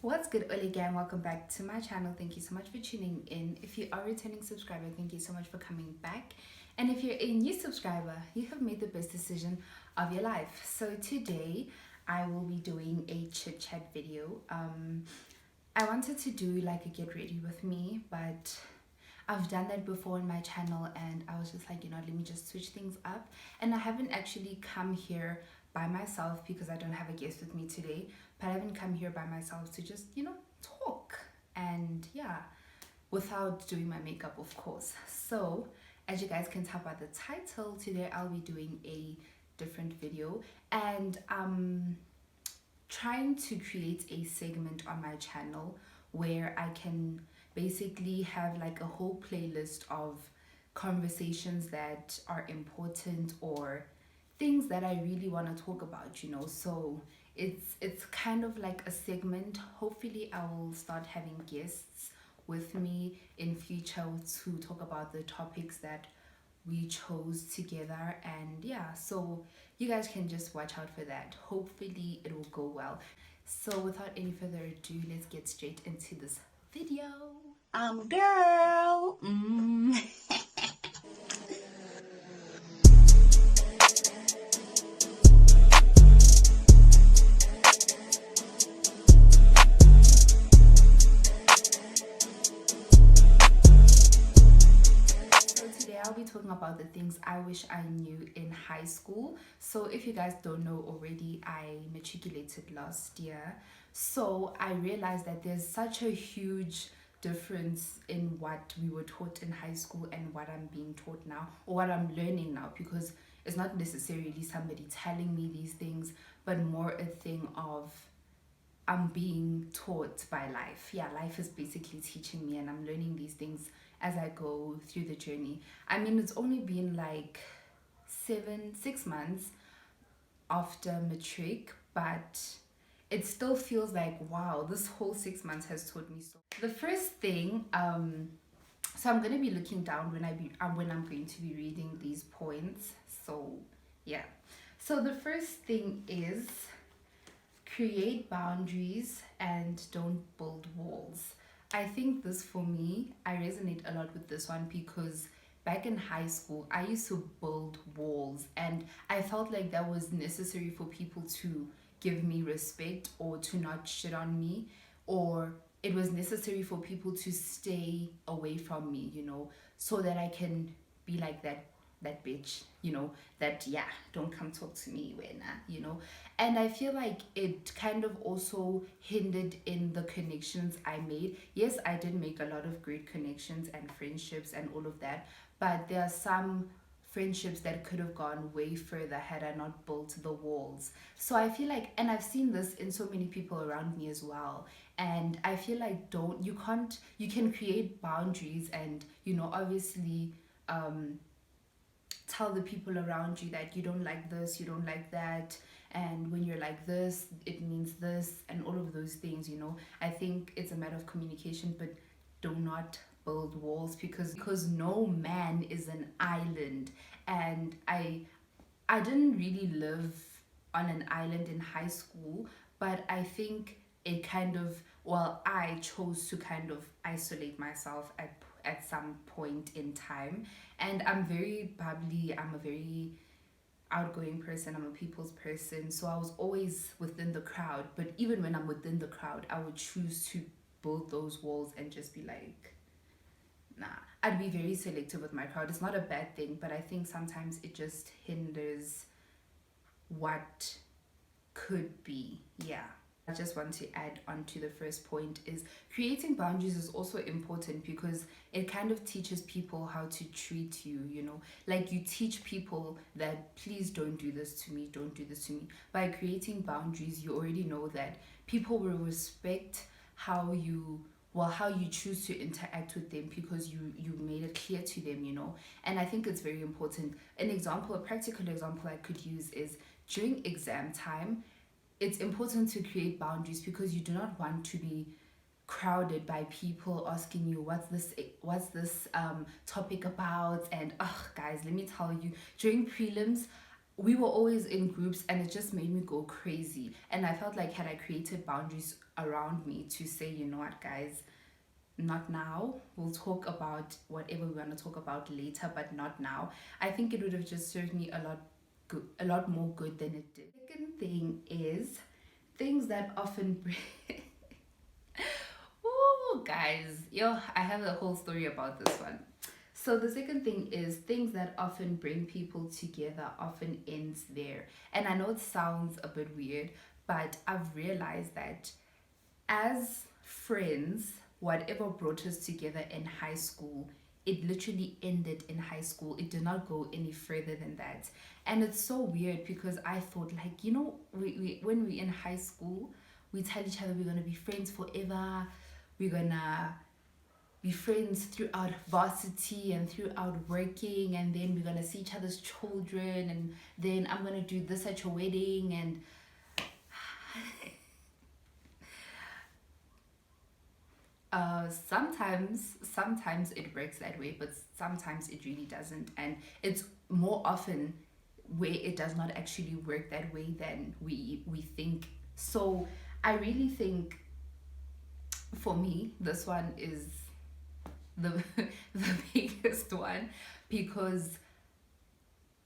What's good, Ole Gang? Welcome back to my channel. Thank you so much for tuning in. If you are a returning subscriber, thank you so much for coming back. And if you're a new subscriber, you have made the best decision of your life. So today, I will be doing a chit chat video. I wanted to do like a get ready with me, but I've done that before on my channel, and I was just like, let me just switch things up. And I haven't actually come here by myself because I don't have a guest with me today, but I haven't come here by myself to just, talk and without doing my makeup, of course. So, as you guys can tell by the title, today I'll be doing a different video, and I'm trying to create a segment on my channel where I can basically have like a whole playlist of conversations that are important or things that I really want to talk about, So it's kind of like a segment. Hopefully I will start having guests with me in future to talk about the topics that we chose together, and so you guys can just watch out for that. Hopefully it will go well. So without any further ado, let's get straight into this video. Girl. I'll be talking about the things I wish I knew in high school. So if you guys don't know already, I matriculated last year. So I realized that there's such a huge difference in what we were taught in high school and what I'm being taught now, or what I'm learning now, because it's not necessarily somebody telling me these things, but more a thing of I'm being taught by life. Life is basically teaching me, and I'm learning these things as I go through the journey. I mean, it's only been like 6 months after matric, but it still feels like, wow, this whole 6 months has taught me so. The first thing, so I'm going to be looking down when I'm going to be reading these points. So so the first thing is create boundaries and don't build walls. I think this, for me, I resonate a lot with this one because back in high school, I used to build walls, and I felt like that was necessary for people to give me respect or to not shit on me, or it was necessary for people to stay away from me, so that I can be like that bitch, that don't come talk to me when and I feel like it kind of also hindered in the connections I made. Yes, I did make a lot of great connections and friendships and all of that, but there are some friendships that could have gone way further had I not built the walls. So I feel like, and I've seen this in so many people around me as well, and I feel like you can create boundaries and obviously tell the people around you that you don't like this, you don't like that, and when you're like this, it means this, and all of those things. I think it's a matter of communication, but do not build walls, because no man is an island. And I didn't really live on an island in high school, but I think it kind of, I chose to kind of isolate myself at some point in time. And I'm very bubbly, I'm a very outgoing person, I'm a people's person, so I was always within the crowd. But even when I'm within the crowd, I would choose to build those walls and just be like, nah. I'd be very selective with my crowd. It's not a bad thing, but I think sometimes it just hinders what could be. I just want to add on to the first point is creating boundaries is also important because it kind of teaches people how to treat you, like you teach people that please don't do this to me, don't do this to me. By creating boundaries, you already know that people will respect how you choose to interact with them because you made it clear to them. And I think it's very important. A practical example I could use is during exam time. It's important to create boundaries because you do not want to be crowded by people asking you what's this topic about. And guys, let me tell you, during prelims, we were always in groups and it just made me go crazy. And I felt like had I created boundaries around me to say, you know what, guys, not now. We'll talk about whatever we want to talk about later, but not now. I think it would have just served me a lot more good than it did. Second thing is things that often bring. Ooh, guys, yo, I have a whole story about this one. So the second thing is things that often bring people together often ends there. And I know it sounds a bit weird, but I've realized that as friends, whatever brought us together in high school, it literally ended in high school. It did not go any further than that. And it's so weird because I thought, like, you know, when we're in high school, we tell each other we're going to be friends forever. We're going to be friends throughout varsity and throughout working, and then we're going to see each other's children, and then I'm going to do this at your wedding. And sometimes it works that way, but sometimes it really doesn't, and it's more often where it does not actually work that way than we think. So I really think for me this one is the the biggest one, because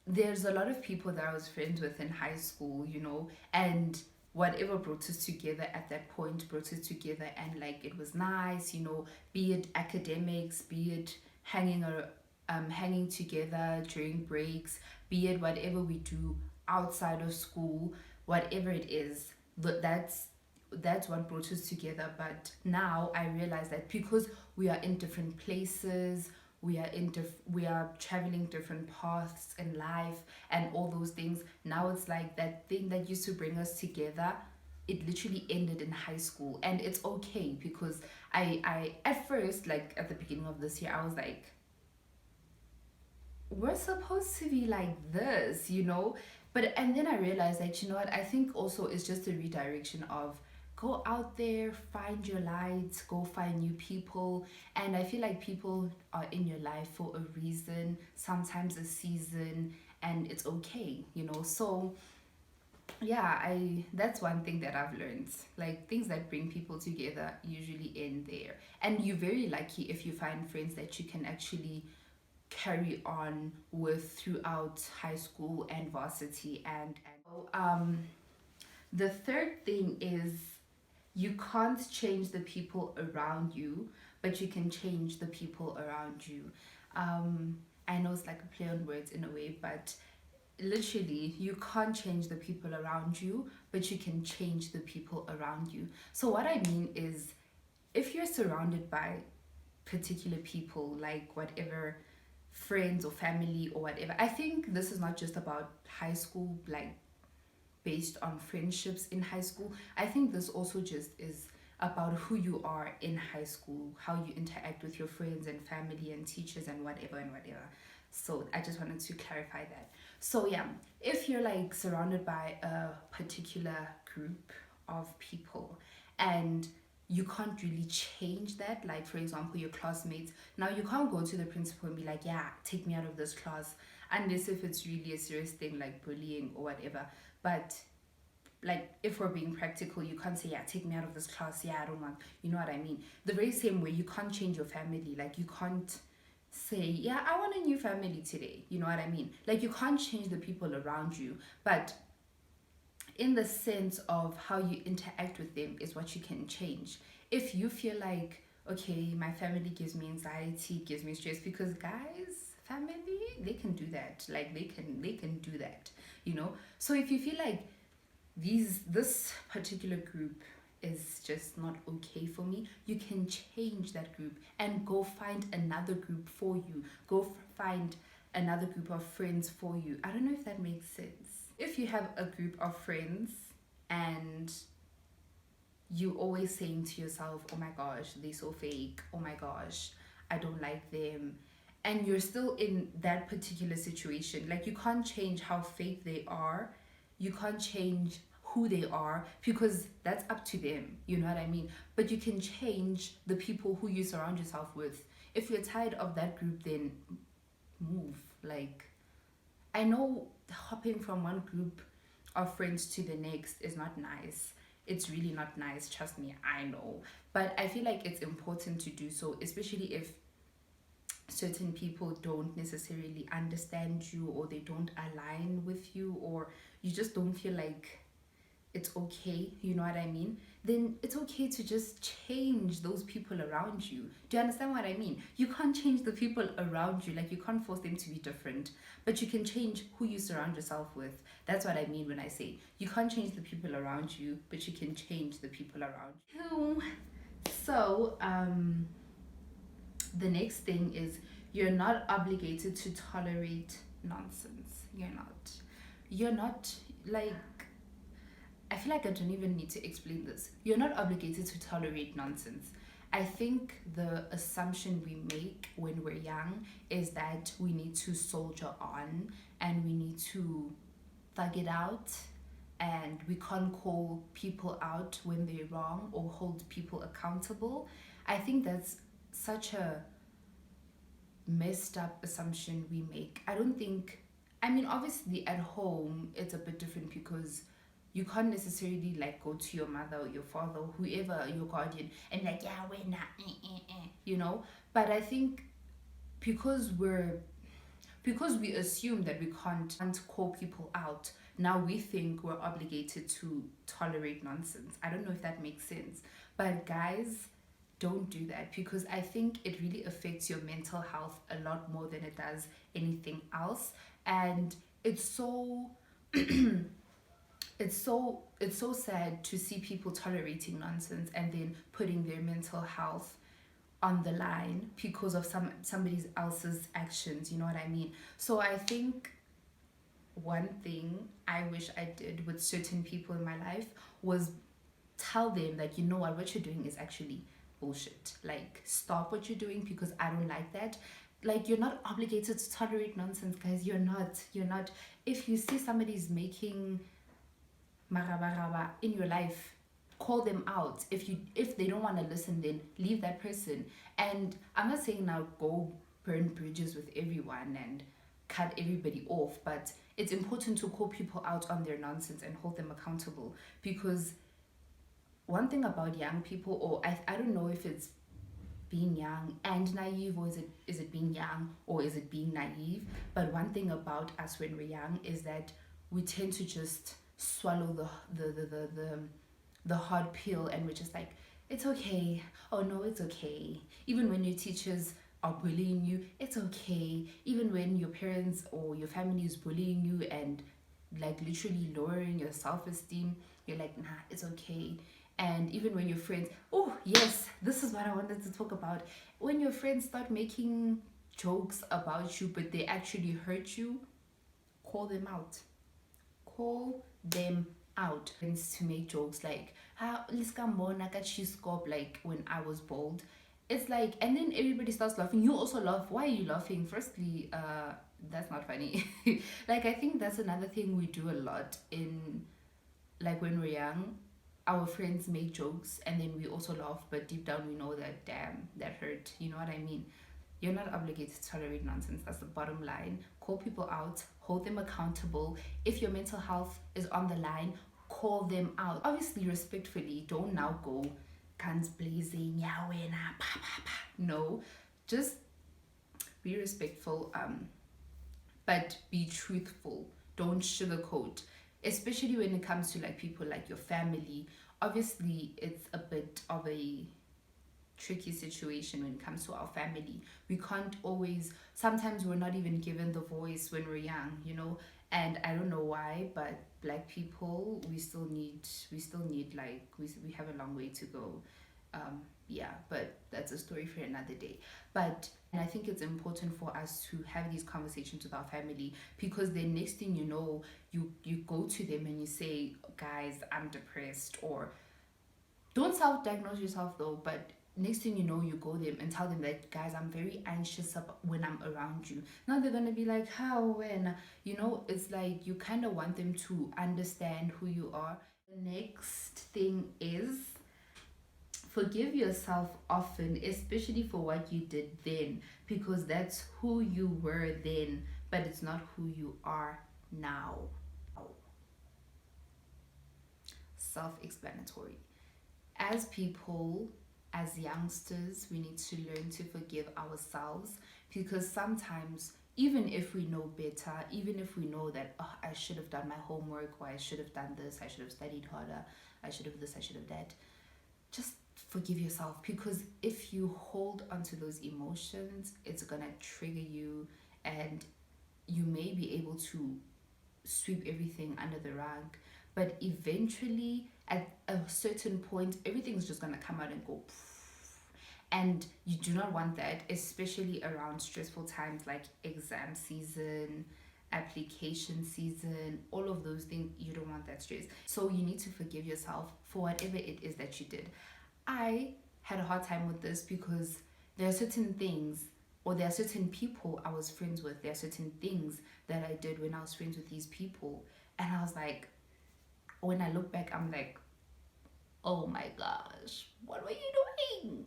there's a lot of people that I was friends with in high school, you know, and whatever brought us together at that point brought us together, and like it was nice, you know, be it academics, be it hanging together during breaks, be it whatever we do outside of school, whatever it is, that's what brought us together. But now I realize that because we are in different places, we are traveling different paths in life and all those things, now it's like that thing that used to bring us together, it literally ended in high school. And it's okay, because I at first, like at the beginning of this year, I was like, we're supposed to be like this, you know. But and then I realized that, you know what, I think also it's just a redirection of go out there, find your lights, go find new people. And I feel like people are in your life for a reason, sometimes a season, and it's okay, you know. So yeah, I that's one thing that I've learned. Like things that bring people together usually end there. And you're very lucky if you find friends that you can actually carry on with throughout high school and varsity. The third thing is you can't change the people around you, but you can change the people around you. um I know it's like a play on words in a way, but literally you can't change the people around you, but you can change the people around you. So what I mean is, if you're surrounded by particular people, like whatever, friends or family or whatever, I think this is not just about high school, like based on friendships in high school. I think this also just is about who you are in high school, how you interact with your friends and family and teachers and whatever and whatever. So I just wanted to clarify that. So yeah, if you're like surrounded by a particular group of people and you can't really change that, like for example your classmates, now you can't go to the principal and be like, yeah, take me out of this class, unless if it's really a serious thing like bullying or whatever. But like if we're being practical, you can't say, yeah, take me out of this class, yeah, I don't want, you know what I mean. The very same way you can't change your family, like you can't say, yeah, I want a new family today, you know what I mean. Like you can't change the people around you, but in the sense of how you interact with them is what you can change. If you feel like, okay, my family gives me anxiety, gives me stress, because guys, family, they can do that, like they can do that, you know. So if you feel like this particular group is just not okay for me, you can change that group and go find another group for you. Find another group of friends for you. I don't know if that makes sense. If you have a group of friends and you always saying to yourself, oh my gosh, they're so fake, oh my gosh, I don't like them, and you're still in that particular situation, like you can't change how fake they are, you can't change who they are, because that's up to them, you know what I mean. But you can change the people who you surround yourself with. If you're tired of that group, then move. Like I know hopping from one group of friends to the next is not nice. It's really not nice, trust me, I know. But I feel like it's important to do so, especially if certain people don't necessarily understand you, or they don't align with you, or you just don't feel like it's okay, you know what I mean? Then it's okay to just change those people around you. Do you understand what I mean? You can't change the people around you, like you can't force them to be different, but you can change who you surround yourself with. That's what I mean when I say you can't change the people around you, but you can change the people around you. So, the next thing is you're not obligated to tolerate nonsense. You're not like, I feel like I don't even need to explain this. You're not obligated to tolerate nonsense. I think the assumption we make when we're young is that we need to soldier on and we need to thug it out, and we can't call people out when they're wrong or hold people accountable. I think that's such a messed up assumption we make. I don't think, I mean, obviously at home it's a bit different because you can't necessarily like go to your mother or your father or whoever your guardian and like, yeah, we're not, you know. But I think because we assume that we can't call people out, now we think we're obligated to tolerate nonsense. I don't know if that makes sense, but guys, don't do that, because I think it really affects your mental health a lot more than it does anything else. And it's so it's so sad to see people tolerating nonsense and then putting their mental health on the line because of somebody else's actions, you know what I mean? So I think one thing I wish I did with certain people in my life was tell them that, you know what you're doing is actually bullshit. Like, stop what you're doing because I don't like that. Like, you're not obligated to tolerate nonsense, guys. You're not. If you see somebody's making maraba in your life, call them out. If they don't want to listen, then leave that person. And I'm not saying now go burn bridges with everyone and cut everybody off, but it's important to call people out on their nonsense and hold them accountable. Because one thing about young people, or I don't know if it's being young and naive, or is it being young or is it being naive, but one thing about us when we're young is that we tend to just swallow the hard pill, and we're just like, it's okay, oh no, it's okay. Even when your teachers are bullying you, it's okay. Even when your parents or your family is bullying you and like literally lowering your self-esteem, you're like, nah, it's okay. And even when your friends, oh yes, this is what I wanted to talk about. When your friends start making jokes about you but they actually hurt you, call them out. Call them out. Friends to make jokes like, ah, like when I was bold. It's like, and then everybody starts laughing. You also laugh. Why are you laughing? Firstly, that's not funny. Like, I think that's another thing we do a lot in, like, when we're young. Our friends make jokes and then we also laugh, but deep down we know that, damn, that hurt. You know what I mean? You're not obligated to tolerate nonsense. That's the bottom line. Call people out, hold them accountable. If your mental health is on the line, call them out. Obviously, respectfully. Don't now go guns blazing, yahweh, pa pa pa. No, just be respectful. But be truthful. Don't sugarcoat, especially when it comes to like people like your family. Obviously, it's a bit of a tricky situation when it comes to our family. We can't always, sometimes we're not even given the voice when we're young, you know. And I don't know why, but black people, we still need like, we have a long way to go. Yeah, but that's a story for another day. But and I think it's important for us to have these conversations with our family, because then next thing you know, you go to them and you say, guys, I'm depressed, or don't self-diagnose yourself though, but next thing you know, you go them and tell them that, guys, I'm very anxious when I'm around you. Now they're gonna be like, how, when, you know. It's like you kind of want them to understand who you are. The next thing is forgive yourself often, especially for what you did then, because that's who you were then. but it's not who you are now. Self-explanatory. As people, as youngsters, we need to learn to forgive ourselves, because sometimes, even if we know better, even if we know that, oh, I should have done my homework, or I should have done this, I should have studied harder, I should have this, I should have that, just forgive yourself, because if you hold onto those emotions, it's gonna trigger you, and you may be able to sweep everything under the rug, but eventually at a certain point everything's just going to come out and go poof. And you do not want that, especially around stressful times like exam season, application season, all of those things. You don't want that stress, so you need to forgive yourself for whatever it is that you did. I had a hard time with this because there are certain things, or there are certain people I was friends with, there are certain things that I did when I was friends with these people. And I was like, when I look back, I'm like, oh my gosh, what were you doing?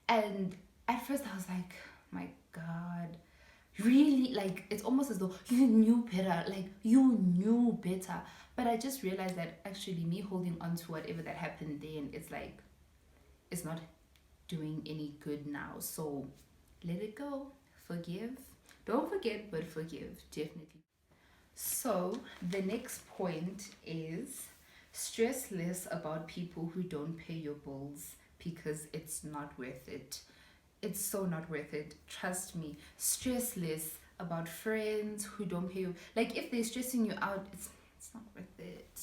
And at first I was like, my God, really? Like, it's almost as though you knew better, like, you knew better. But I just realized that actually, me holding on to whatever that happened then, it's like, it's not doing any good now. So let it go. Forgive. Don't forget, but forgive, definitely. So the next point is stress less about people who don't pay your bills, because it's not worth it. It's so not worth it. Trust me. Stress less about friends who don't pay you. Like, if they're stressing you out, it's not worth it.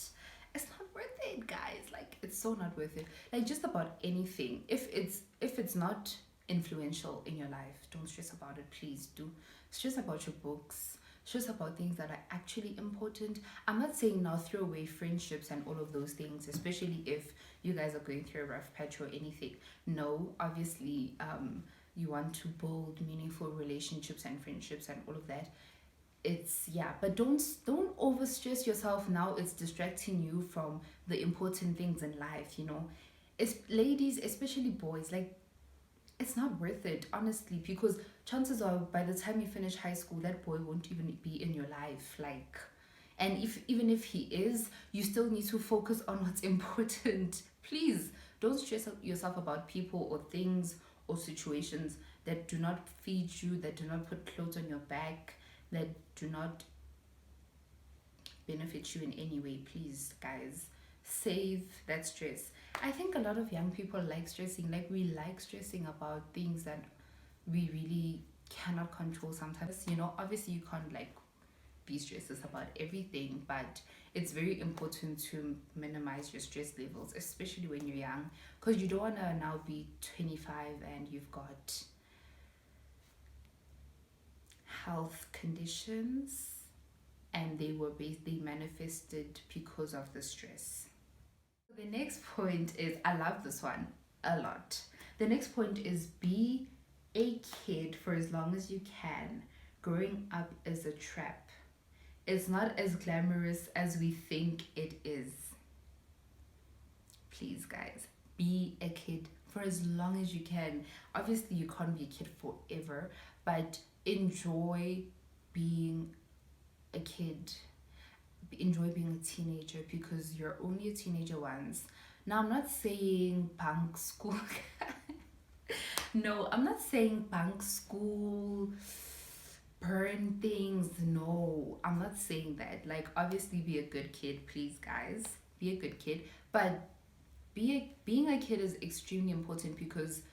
It's not worth it, guys. Like, it's so not worth it. Like, just about anything. If it's not influential in your life, don't stress about it. Please do. Stress about your books. Stress about things that are actually important. I'm not saying now throw away friendships and all of those things, especially if you guys are going through a rough patch or anything. No, obviously, you want to build meaningful relationships and friendships and all of that. It's, yeah, but don't overstress yourself. Now it's distracting you from the important things in life. It's ladies, especially boys, like, it's not worth it, honestly, because chances are by the time you finish high school, that boy won't even be in your life. Like, and if even if he is, you still need to focus on what's important. Please don't stress out yourself about people or things or situations that do not feed you, that do not put clothes on your back, that do not benefit you in any way. Please, guys, save that stress. I think a lot of young people like stressing. Like, we like stressing about things that we really cannot control sometimes. Obviously you can't like be stresses about everything, but it's very important to minimize your stress levels, especially when you're young, because you don't want to now be 25 and you've got health conditions and they were basically manifested because of the stress. The next point is, I love this one a lot. The next point is, be a kid for as long as you can. Growing up is a trap. It's not as glamorous as we think it is. Please, guys, be a kid for as long as you can. Obviously, you can't be a kid forever, but enjoy being a kid. Enjoy being a teenager, because you're only a teenager once. Now, I'm not saying punk school. No, I'm not saying punk school, burn things. No, I'm not saying that. Like, obviously, be a good kid, please, guys. Be a good kid. But being a kid is extremely important, because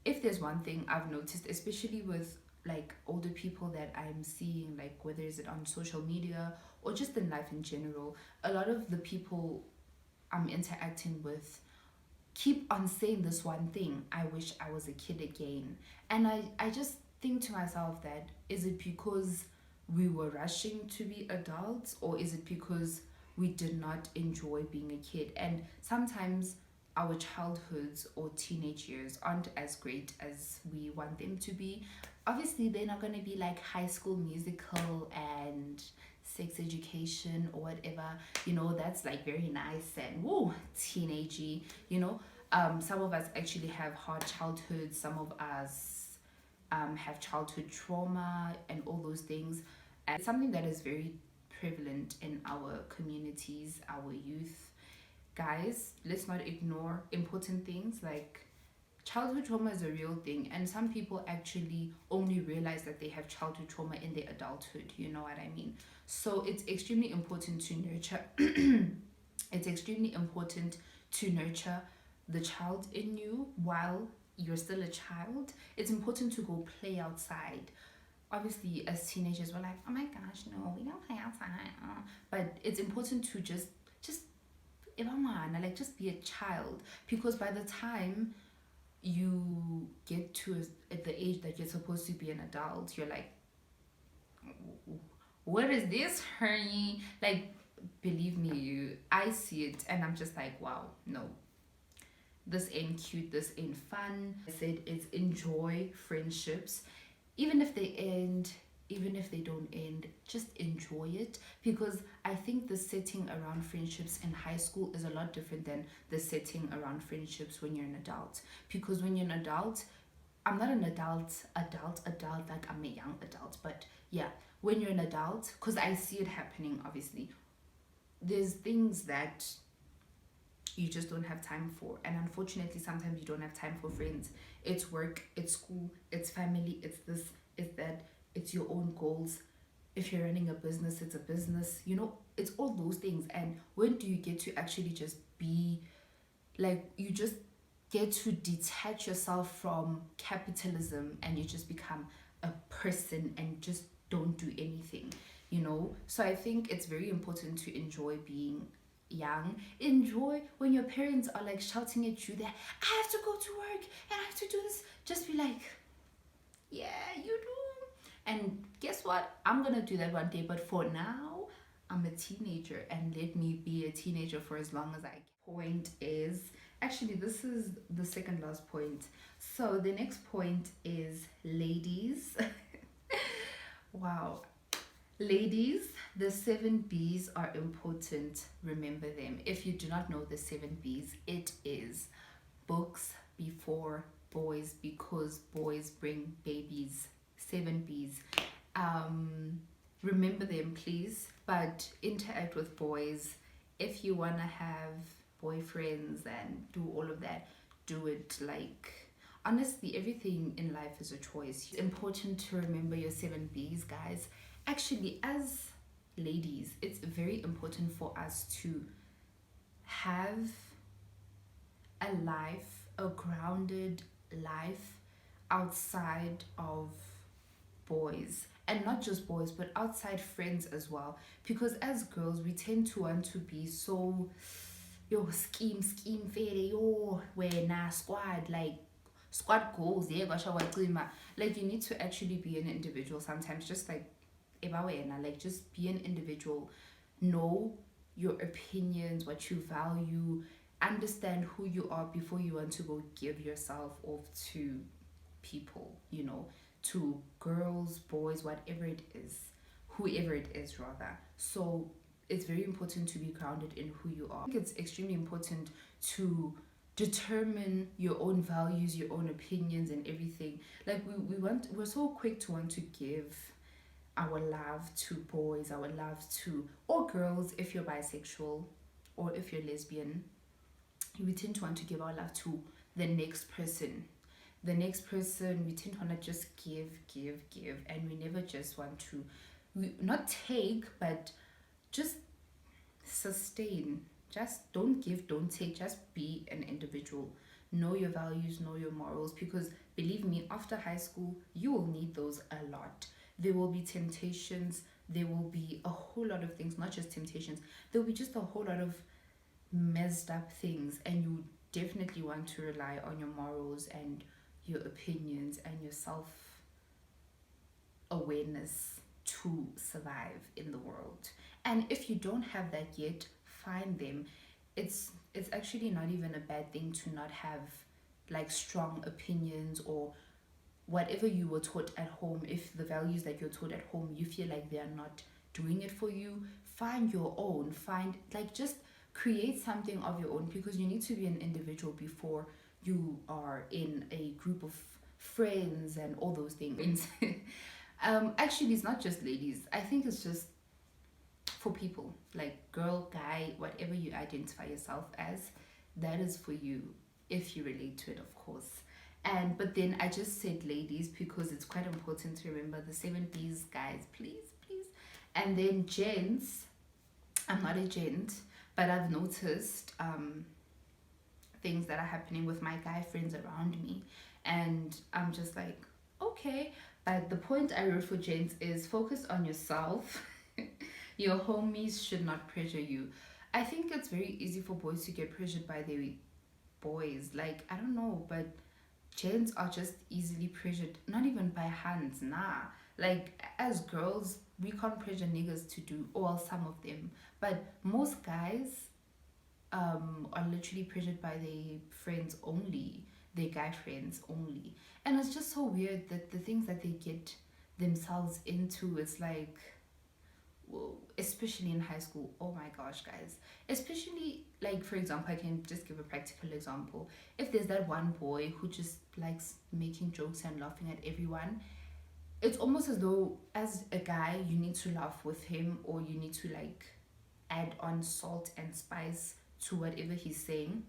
if there's one thing I've noticed, especially with like older people that I'm seeing, like whether is it on social media or just in life in general, a lot of the people I'm interacting with keep on saying this one thing: I wish I was a kid again. And I just think to myself, that is it because we were rushing to be adults, or is it because we did not enjoy being a kid? And sometimes our childhoods or teenage years aren't as great as we want them to be. Obviously, they're not going to be like High School Musical and Sex Education or whatever. That's like very nice and woo, teenagey. Some of us actually have hard childhoods. Some of us have childhood trauma and all those things. And it's something that is very prevalent in our communities, our youth. Guys, let's not ignore important things like childhood trauma is a real thing, and some people actually only realize that they have childhood trauma in their adulthood. You know what I mean? So it's extremely important to nurture. It's extremely important to nurture the child in you while you're still a child. It's important to go play outside. Obviously, as teenagers, we're like, oh my gosh, no, we don't play outside. But it's important to just, like, just be a child, because by the time you get to at the age that you're supposed to be an adult, you're like, what is this, honey? Like, believe me, I see it and I'm just like, wow, no, this ain't cute, this ain't fun. I said it's enjoy friendships, even if they end, even if they don't end, just enjoy it, because I think the setting around friendships in high school is a lot different than the setting around friendships when you're an adult. Because when you're an adult, I'm not an adult, like I'm a young adult, but yeah, when you're an adult, because I see it happening, obviously, there's things that you just don't have time for, and unfortunately sometimes you don't have time for friends. It's work, it's school, it's family, it's this, it's that, it's your own goals. If you're running a business, it's a business, it's all those things. And when do you get to actually just be like, you just get to detach yourself from capitalism and you just become a person and just don't do anything. So I think it's very important to enjoy being young. Enjoy when your parents are like shouting at you that I have to go to work and I have to do this. Just be like, yeah, you do. And guess what? I'm gonna do that one day, but for now, I'm a teenager, and let me be a teenager for as long as I can. Point is, actually, this is the second last point. So the next point is ladies. Wow. Ladies, the 7 B's are important. Remember them. If you do not know the 7 B's, it is books before boys, because boys bring babies. 7 B's. Remember them, please. But interact with boys. If you want to have boyfriends and do all of that, do it. Like, honestly, everything in life is a choice. It's important to remember your 7 B's, guys. Actually, as ladies, it's very important for us to have a life, a grounded life outside of boys. And not just boys, but outside friends as well. Because as girls, we tend to want to be so, scheme, fairy, wena, squad, like, squad goals, yeah, like, you need to actually be an individual sometimes, just like, like, just be an individual. Know your opinions, what you value, understand who you are before you want to go give yourself off to people, to girls, boys, whatever it is, whoever it is, rather. So it's very important to be grounded in who you are. I think it's extremely important to determine your own values, your own opinions, and everything. Like, we're so quick to want to give our love to boys, our love to, or girls, if you're bisexual or if you're lesbian. We tend to want to give our love to the next person. We tend to want to just give, and we never just want to, not take, but just sustain. Just don't give, don't take, just be an individual. Know your values, know your morals, because believe me, after high school, you will need those a lot. There will be temptations, there will be a whole lot of things, not just temptations, there will be just a whole lot of messed up things, and you definitely want to rely on your morals and your opinions and your self-awareness to survive in the world. And if you don't have that yet, find them. It's actually not even a bad thing to not have like strong opinions or whatever you were taught at home. If the values that you're taught at home, you feel like they are not doing it for you, find your own. Just create something of your own, because you need to be an individual before you are in a group of friends and all those things. Actually, it's not just ladies. I think it's just for people, like girl, guy, whatever you identify yourself as, that is for you if you relate to it, of course. And but then I just said ladies because it's quite important to remember the 70s guys, please, please. And then gents, I'm not a gent, but I've noticed things that are happening with my guy friends around me, and I'm just like, okay. But the point I wrote for gents is focus on yourself. Your homies should not pressure you. I think it's very easy for boys to get pressured by their boys. Like, I don't know, but gents are just easily pressured. Not even by hands, nah. Like, as girls, we can't pressure niggas to do, or well, some of them. But most guys are literally pressured by their friends only, their guy friends only. And it's just so weird that the things that they get themselves into is like, well, especially in high school. Oh my gosh, guys. Especially, like, for example, I can just give a practical example. If there's that one boy who just likes making jokes and laughing at everyone, it's almost as though, as a guy, you need to laugh with him, or you need to, like, add on salt and spice to whatever he's saying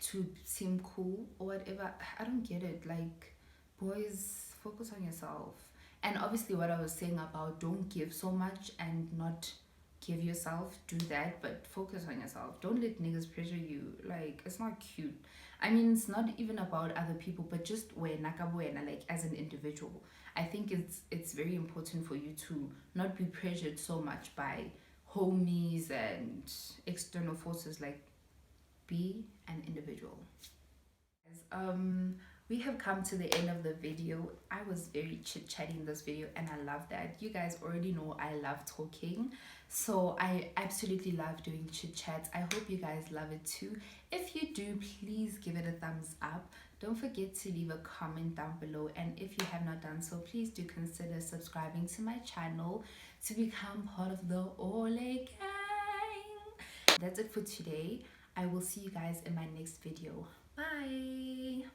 to seem cool or whatever. I don't get it. Like, boys, focus on yourself. And obviously, what I was saying about don't give so much and not give yourself, do that, but focus on yourself. Don't let niggas pressure you. Like, it's not cute. I mean, it's not even about other people, but just where nakabuena, like, as an individual. I think it's very important for you to not be pressured so much by homies and external forces. Like, be an individual. We have come to the end of the video. I was very chit-chatting in this video, and I love that. You guys already know I love talking, so I absolutely love doing chit-chats. I hope you guys love it too. If you do, please give it a thumbs up. Don't forget to leave a comment down below, and if you have not done so, please do consider subscribing to my channel to become part of the Ole Gang. That's it for today. I will see you guys in my next video. Bye.